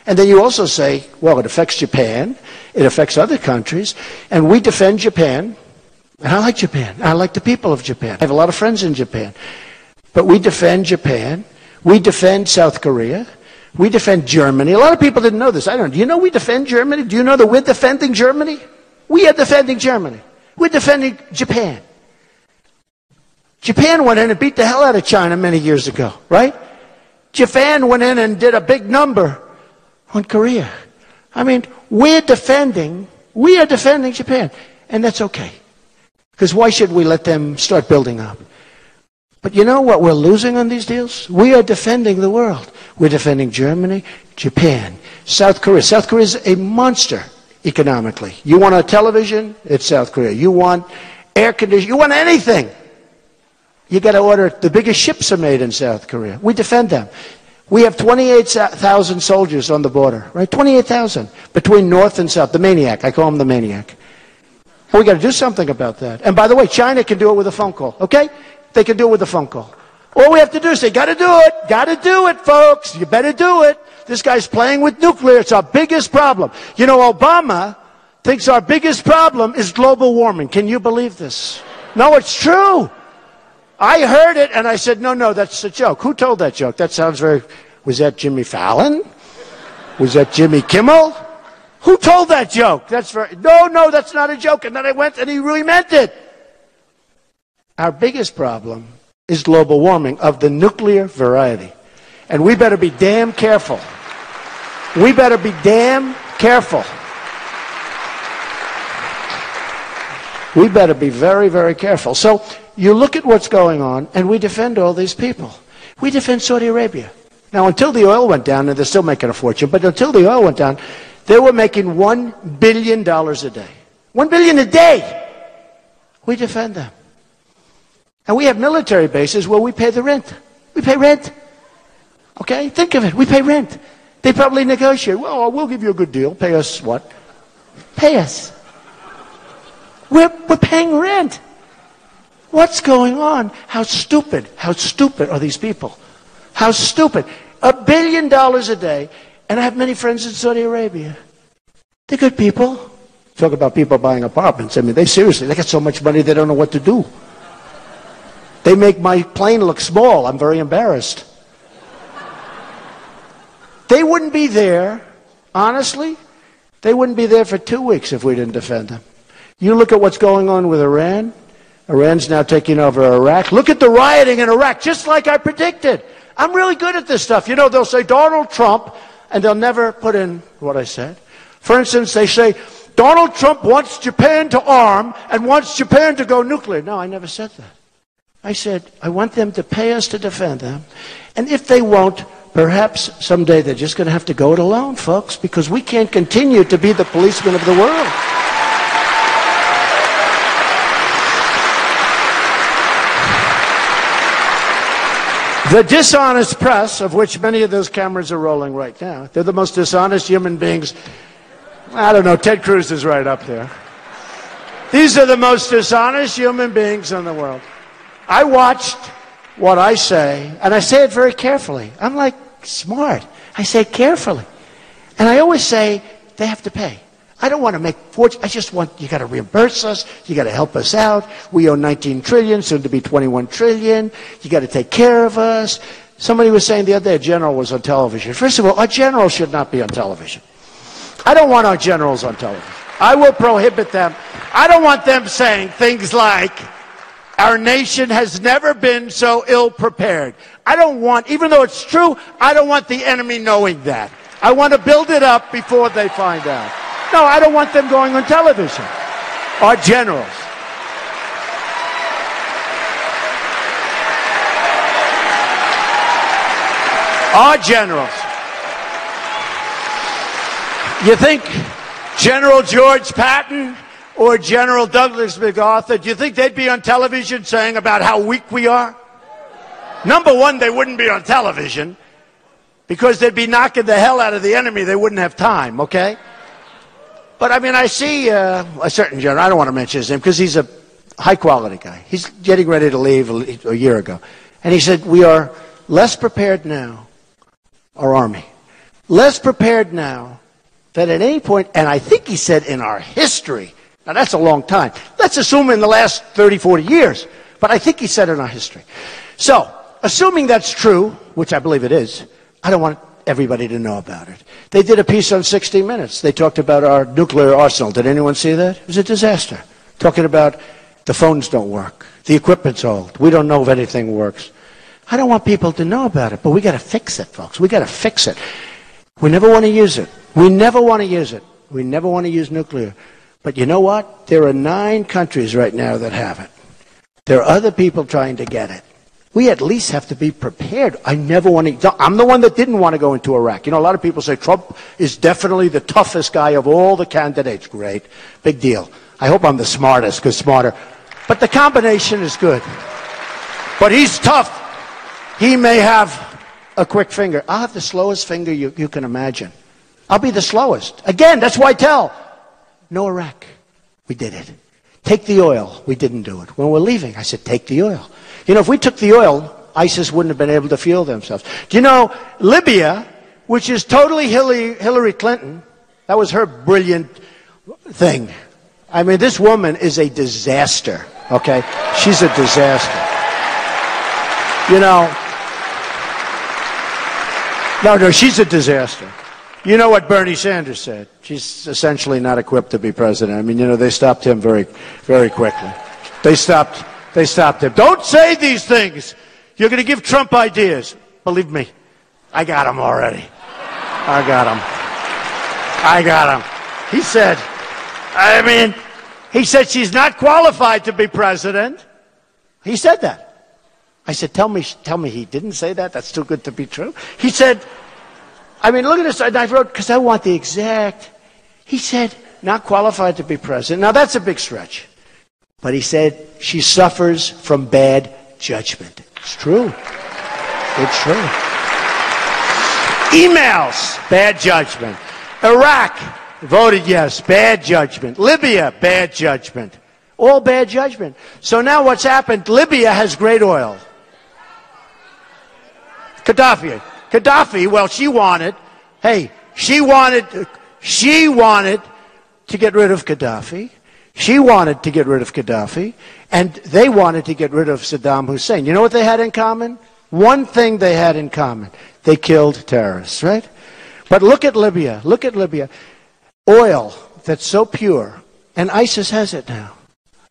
And then you also say, well, it affects Japan. It affects other countries. And we defend Japan. And I like Japan. I like the people of Japan. I have a lot of friends in Japan. But we defend Japan. We defend South Korea. We defend Germany. A lot of people didn't know this. I don't. Do you know we defend Germany? Do you know that we're defending Germany? We are defending Germany. We're defending Japan. Japan went in and beat the hell out of China many years ago, right? Japan went in and did a big number on Korea. I mean, we are defending Japan, and that's okay. Because why should we let them start building up? But you know what we're losing on these deals? We are defending the world. We're defending Germany, Japan, South Korea. South Korea is a monster economically. You want a television? It's South Korea. You want air conditioning? You want anything? You got to order. The biggest ships are made in South Korea. We defend them. We have 28,000 soldiers on the border, right? 28,000 between North and South. The maniac. I call him the maniac. And we got to do something about that. And by the way, China can do it with a phone call, okay? They can do it with a phone call. All we have to do is say, got to do it. Got to do it, folks. You better do it. This guy's playing with nuclear. It's our biggest problem. You know, Obama thinks our biggest problem is global warming. Can you believe this? No, it's true. I heard it and I said, no, that's a joke. Who told that joke? That sounds very... Was that Jimmy Fallon? Was that Jimmy Kimmel? Who told that joke? That's very... No, that's not a joke. And then I went and he really meant it. Our biggest problem is global warming of the nuclear variety. And we better be damn careful. We better be damn careful. We better be very, very careful. So you look at what's going on, and we defend all these people. We defend Saudi Arabia. Now, until the oil went down, and they're still making a fortune, but until the oil went down, they were making $1 billion a day. $1 billion a day. We defend them. And we have military bases where we pay the rent. We pay rent. Okay? Think of it. We pay rent. They probably negotiate. Well, we'll give you a good deal. Pay us what? Pay us. We're paying rent. What's going on? How stupid are these people? How stupid. $1 billion a day. And I have many friends in Saudi Arabia. They're good people. Talk about people buying apartments. I mean, they got so much money they don't know what to do. They make my plane look small. I'm very embarrassed. They wouldn't be there, honestly, they wouldn't be there for 2 weeks if we didn't defend them. You look at what's going on with Iran. Iran's now taking over Iraq. Look at the rioting in Iraq, just like I predicted. I'm really good at this stuff. You know, they'll say Donald Trump, and they'll never put in what I said. For instance, they say, Donald Trump wants Japan to arm and wants Japan to go nuclear. No, I never said that. I said, I want them to pay us to defend them. And if they won't, perhaps someday they're just going to have to go it alone, folks, because we can't continue to be the policemen of the world. The dishonest press, of which many of those cameras are rolling right now, they're the most dishonest human beings. I don't know, Ted Cruz is right up there. These are the most dishonest human beings in the world. I watched what I say, and I say it very carefully. I'm like smart. I say it carefully. And I always say, they have to pay. I don't want to make fortune. I just want, you got to reimburse us. You got to help us out. We owe 19 trillion, soon to be 21 trillion. You got to take care of us. Somebody was saying the other day a general was on television. First of all, our generals should not be on television. I don't want our generals on television. I will prohibit them. I don't want them saying things like, our nation has never been so ill-prepared. I don't want, even though it's true, I don't want the enemy knowing that. I want to build it up before they find out. No, I don't want them going on television. Our generals. Our generals. You think General George Patton or General Douglas MacArthur, do you think they'd be on television saying about how weak we are? Number one, they wouldn't be on television because they'd be knocking the hell out of the enemy. They wouldn't have time, okay? But, I mean, I see a certain general, I don't want to mention his name because he's a high-quality guy. He's getting ready to leave a year ago. And he said, we are less prepared now, our Army, less prepared now than at any point, and I think he said in our history. Now, that's a long time. Let's assume in the last 30, 40 years. But I think he said in our history. So, assuming that's true, which I believe it is, I don't want everybody to know about it. They did a piece on 60 Minutes. They talked about our nuclear arsenal. Did anyone see that? It was a disaster. Talking about the phones don't work. The equipment's old. We don't know if anything works. I don't want people to know about it, but we got to fix it, folks. We got to fix it. We never want to use it. We never want to use it. We never want to use nuclear. But you know what? There are 9 countries right now that have it. There are other people trying to get it. We at least have to be prepared. I never want to. I'm the one that didn't want to go into Iraq. You know, a lot of people say Trump is definitely the toughest guy of all the candidates. Great. Big deal. I hope I'm the smartest, because smarter. But the combination is good. But he's tough. He may have a quick finger. I'll have the slowest finger you can imagine. I'll be the slowest. Again, that's why I tell. No Iraq. We did it. Take the oil. We didn't do it. When we're leaving, I said, take the oil. You know, if we took the oil, ISIS wouldn't have been able to fuel themselves. Do you know, Libya, which is totally Hillary Clinton, that was her brilliant thing. I mean, this woman is a disaster, okay? She's a disaster. You know, no, she's a disaster. You know what Bernie Sanders said? She's essentially not equipped to be president. I mean, you know, they stopped him very, very quickly. They stopped him. Don't say these things. You're going to give Trump ideas. Believe me, I got him already. I got him. He said she's not qualified to be president. He said that. I said, tell me he didn't say that? That's too good to be true. He said, I mean, look at this. And I wrote, because I want the exact. He said, not qualified to be president. Now, that's a big stretch. But he said, she suffers from bad judgment. It's true. It's true. Emails, bad judgment. Iraq, voted yes, bad judgment. Libya, bad judgment. All bad judgment. So now what's happened? Libya has great oil. Gaddafi, well, she wanted to get rid of Gaddafi. She wanted to get rid of Gaddafi, and they wanted to get rid of Saddam Hussein. You know what they had in common? One thing they had in common. They killed terrorists, right? But look at Libya. Look at Libya. Oil that's so pure, and ISIS has it now.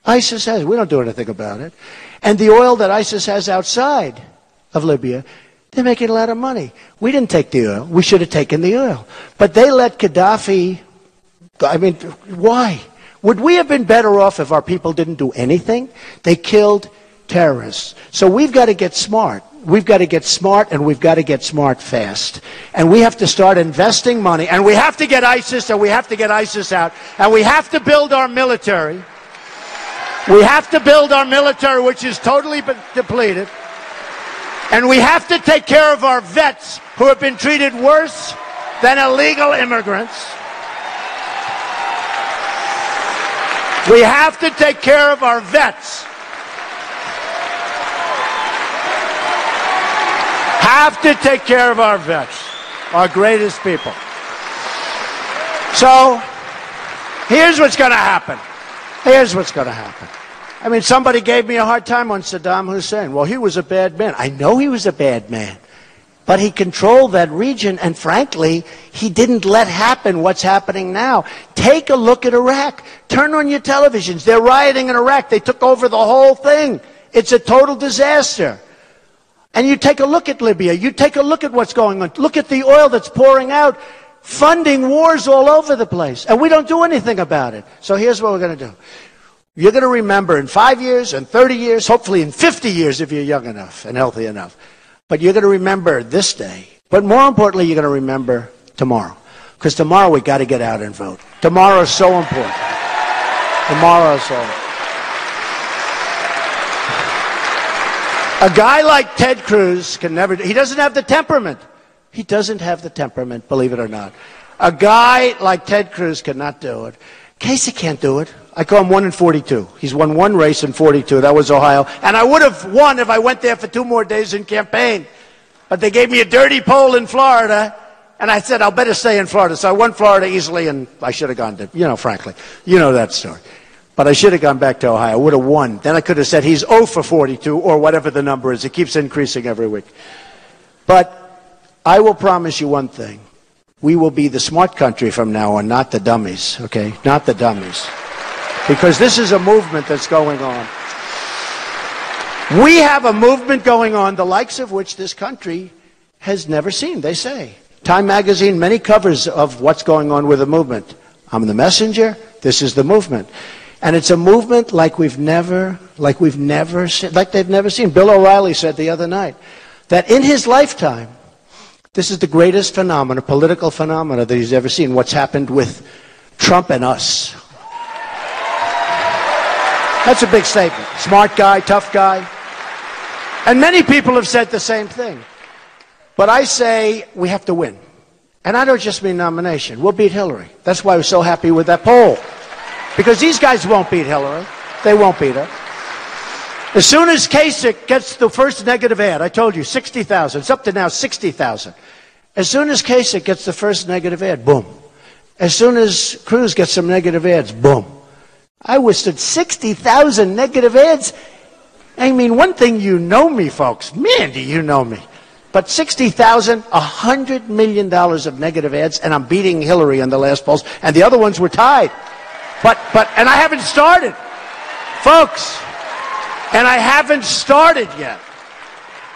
ISIS has it. We don't do anything about it. And the oil that ISIS has outside of Libya, they're making a lot of money. We didn't take the oil. We should have taken the oil. But they let Gaddafi, I mean, why? Would we have been better off if our people didn't do anything? They killed terrorists. So we've got to get smart. We've got to get smart, and we've got to get smart fast. And we have to start investing money, and we have to get ISIS, and we have to get ISIS out, and we have to build our military. We have to build our military, which is totally depleted. And we have to take care of our vets who have been treated worse than illegal immigrants. We have to take care of our vets. Have to take care of our vets, our greatest people. So, here's what's going to happen. Here's what's going to happen. I mean, somebody gave me a hard time on Saddam Hussein. Well, he was a bad man. I know he was a bad man. But he controlled that region, and frankly, he didn't let happen what's happening now. Take a look at Iraq. Turn on your televisions. They're rioting in Iraq. They took over the whole thing. It's a total disaster. And you take a look at Libya. You take a look at what's going on. Look at the oil that's pouring out, funding wars all over the place. And we don't do anything about it. So here's what we're going to do. You're going to remember in 5 years, and 30 years, hopefully in 50 years if you're young enough and healthy enough. But you're going to remember this day. But more importantly, you're going to remember tomorrow. Because tomorrow we got to get out and vote. Tomorrow is so important. Tomorrow is so important. A guy like Ted Cruz can never, he doesn't have the temperament. He doesn't have the temperament, believe it or not. A guy like Ted Cruz cannot do it. Casey can't do it. I call him 1 in 42. He's won one race in 42. That was Ohio. And I would have won if I went there for 2 more days in campaign. But they gave me a dirty poll in Florida. And I said, I'll better stay in Florida. So I won Florida easily, and I should have gone to, frankly. You know that story. But I should have gone back to Ohio. I would have won. Then I could have said he's 0 for 42, or whatever the number is. It keeps increasing every week. But I will promise you one thing. We will be the smart country from now on, not the dummies, okay? Not the dummies. Because this is a movement that's going on. We have a movement going on, the likes of which this country has never seen, they say. Time magazine, many covers of what's going on with the movement. I'm the messenger, this is the movement. And it's a movement like they've never seen. Bill O'Reilly said the other night that in his lifetime, this is the greatest phenomenon, political phenomena that he's ever seen, what's happened with Trump and us. That's a big statement. Smart guy, tough guy. And many people have said the same thing. But I say we have to win. And I don't just mean nomination. We'll beat Hillary. That's why I was so happy with that poll. Because these guys won't beat Hillary. They won't beat her. As soon as Kasich gets the first negative ad, I told you, 60,000. It's up to now 60,000. As soon as Kasich gets the first negative ad, boom. As soon as Cruz gets some negative ads, boom. I withstood 60,000 negative ads. I mean, one thing, you know me, folks. Man, do you know me. But 60,000, $100 million of negative ads, and I'm beating Hillary in the last polls, and the other ones were tied. And I haven't started, folks, and I haven't started yet.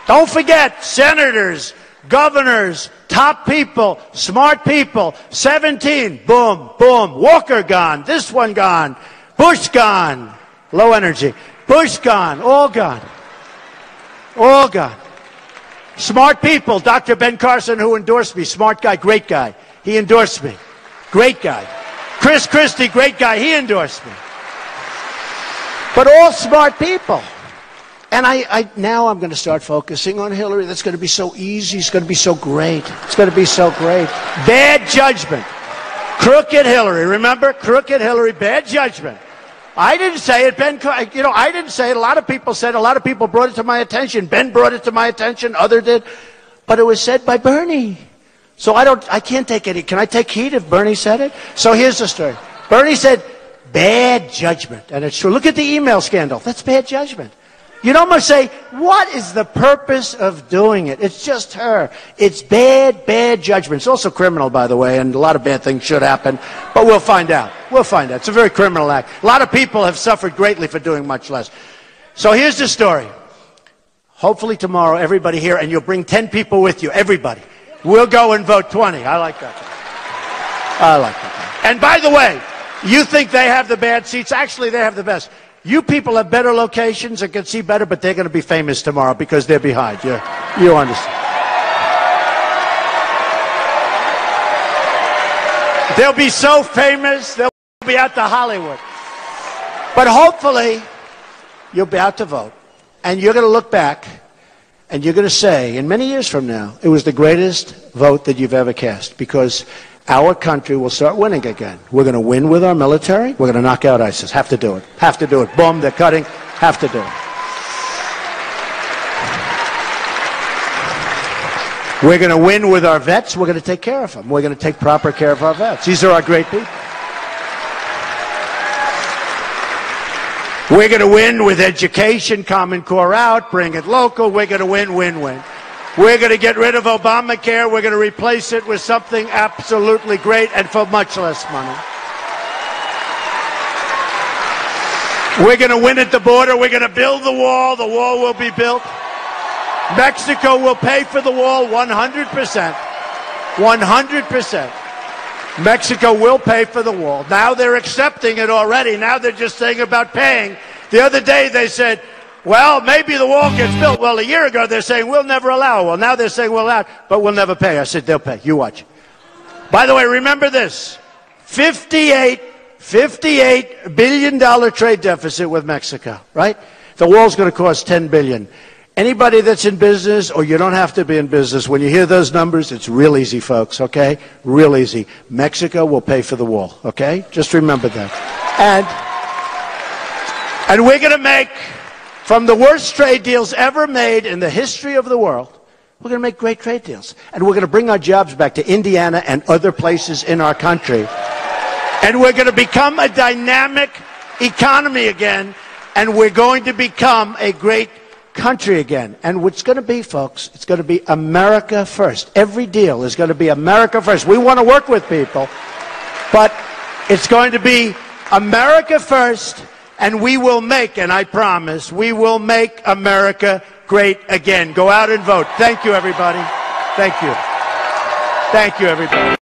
Don't forget, senators, governors, top people, smart people, 17, boom, boom, Walker gone, this one gone, Bush gone, low energy, Bush gone, all gone, all gone. Smart people, Dr. Ben Carson, who endorsed me, smart guy, great guy. He endorsed me. Great guy. Chris Christie, great guy. He endorsed me. But all smart people. And now I'm going to start focusing on Hillary. That's going to be so easy. It's going to be so great. It's going to be so great. Bad judgment. Crooked Hillary. Remember? Crooked Hillary. Bad judgment. I didn't say it. I didn't say it. A lot of people said it. A lot of people brought it to my attention. Ben brought it to my attention. Other did. But it was said by Bernie. So I can't take any. Can I take heat if Bernie said it? So here's the story. Bernie said, bad judgment. And it's true. Look at the email scandal. That's bad judgment. You'd almost say, what is the purpose of doing it? It's just her. It's bad judgment. It's also criminal, by the way, and a lot of bad things should happen. But we'll find out. We'll find out. It's a very criminal act. A lot of people have suffered greatly for doing much less. So here's the story. Hopefully tomorrow, everybody here, and you'll bring 10 people with you, everybody. We'll go and vote 20. I like that. I like that. And by the way, you think they have the bad seats? Actually, they have the best. You people have better locations and can see better, but they're going to be famous tomorrow because they're behind. You understand. They'll be so famous, they'll be out to Hollywood. But hopefully, you'll be out to vote. And you're going to look back, and you're going to say, in many years from now, it was the greatest vote that you've ever cast, because our country will start winning again. We're going to win with our military. We're going to knock out ISIS. Have to do it. Have to do it. Boom, they're cutting. Have to do it. We're going to win with our vets. We're going to take care of them. We're going to take proper care of our vets. These are our great people. We're going to win with education, Common Core out, bring it local. We're going to win, win. We're going to get rid of Obamacare. We're going to replace it with something absolutely great and for much less money. We're going to win at the border. We're going to build the wall. The wall will be built. Mexico will pay for the wall 100%. 100%. Mexico will pay for the wall. Now they're accepting it already. Now they're just saying about paying. The other day they said, well, maybe the wall gets built. Well, a year ago, they're saying, we'll never allow it. Well, now they're saying, we'll allow it, but we'll never pay. I said, they'll pay. You watch. By the way, remember this. $58 billion trade deficit with Mexico, right? The wall's going to cost $10 billion. Anybody that's in business, or you don't have to be in business, when you hear those numbers, it's real easy, folks, okay? Real easy. Mexico will pay for the wall, okay? Just remember that. And we're going to make, from the worst trade deals ever made in the history of the world, we're going to make great trade deals. And we're going to bring our jobs back to Indiana and other places in our country. And we're going to become a dynamic economy again. And we're going to become a great country again. And what's going to be, folks, it's going to be America first. Every deal is going to be America first. We want to work with people, but it's going to be America first. And we will make, and I promise, we will make America great again. Go out and vote. Thank you, everybody. Thank you. Thank you, everybody.